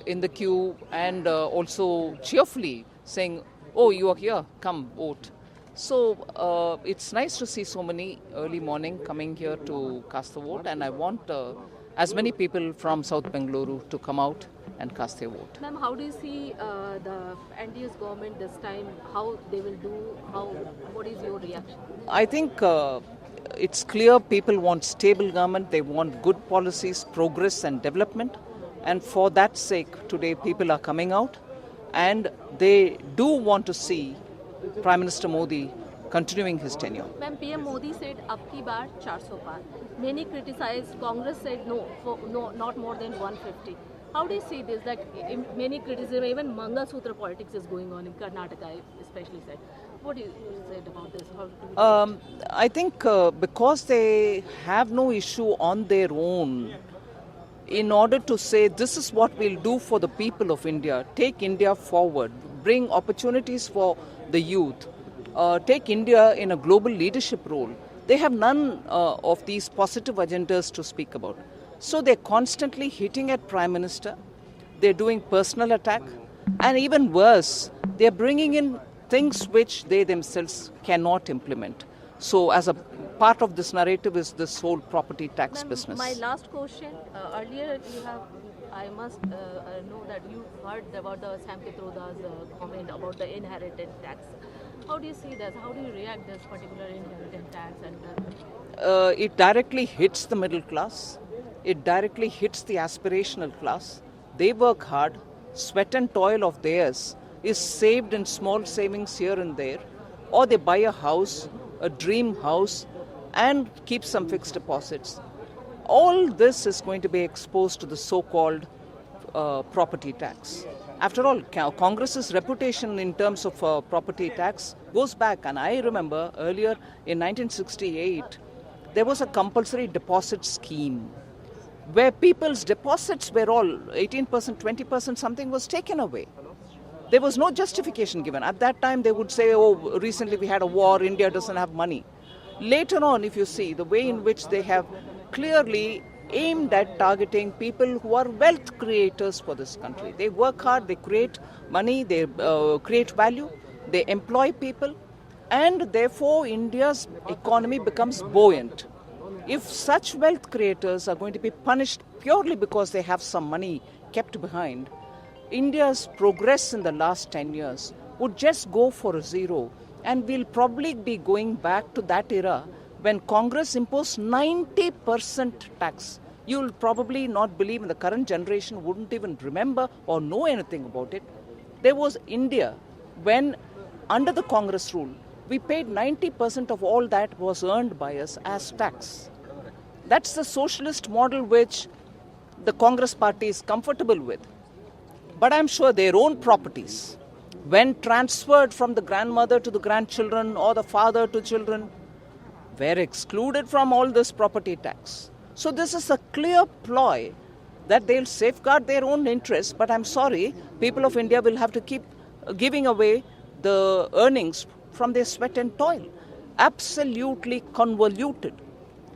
in the queue and also cheerfully saying, oh, you are here, come vote. So it's nice to see so many early morning coming here to cast the vote, and I want as many people from South Bengaluru to come out and cast their vote. Ma'am, how do you see the NDA's government this time? How they will do? What is your reaction? I think it's clear people want stable government, they want good policies, progress and development. And for that sake, today people are coming out and they do want to see Prime Minister Modi continuing his tenure. When PM Modi said, "Ab ki baar 400 par," many criticized. Congress said no, not more than 150. How do you see this? Like many criticism, even Mangal Sutra politics is going on in Karnataka, especially said. What do you say about this? How do you I think because they have no issue on their own, in order to say this is what we'll do for the people of India, take India forward, bring opportunities for the youth, take India in a global leadership role, they have none of these positive agendas to speak about. So they're constantly hitting at Prime Minister, they're doing personal attack, and even worse, they're bringing in things which they themselves cannot implement. So as a part of this narrative is this whole property tax business. My last question, earlier I must know that you heard about the Sam Pitroda's comment about the inheritance tax. How do you see that? How do you react this particular inheritance tax? And it directly hits the middle class. It directly hits the aspirational class. They work hard. Sweat and toil of theirs is saved in small savings here and there. Or they buy a house, a dream house, and keep some fixed deposits. All this is going to be exposed to the so-called property tax. After all, Congress's reputation in terms of property tax goes back. And I remember earlier in 1968, there was a compulsory deposit scheme where people's deposits were all 18%, 20%, something was taken away. There was no justification given. At that time, they would say, oh, recently we had a war, India doesn't have money. Later on, if you see the way in which they have clearly aimed at targeting people who are wealth creators for this country. They work hard, they create money, they create value, they employ people, and therefore India's economy becomes buoyant. If such wealth creators are going to be punished purely because they have some money kept behind, India's progress in the last 10 years would just go for a zero, and we'll probably be going back to that era when Congress imposed 90% tax. You'll probably not believe, and the current generation wouldn't even remember or know anything about it. There was India when, under the Congress rule, we paid 90% of all that was earned by us as tax. That's the socialist model which the Congress party is comfortable with. But I'm sure their own properties, when transferred from the grandmother to the grandchildren or the father to children, were excluded from all this property tax. So this is a clear ploy that they'll safeguard their own interests, but I'm sorry, people of India will have to keep giving away the earnings from their sweat and toil. Absolutely convoluted.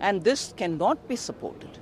And this cannot be supported.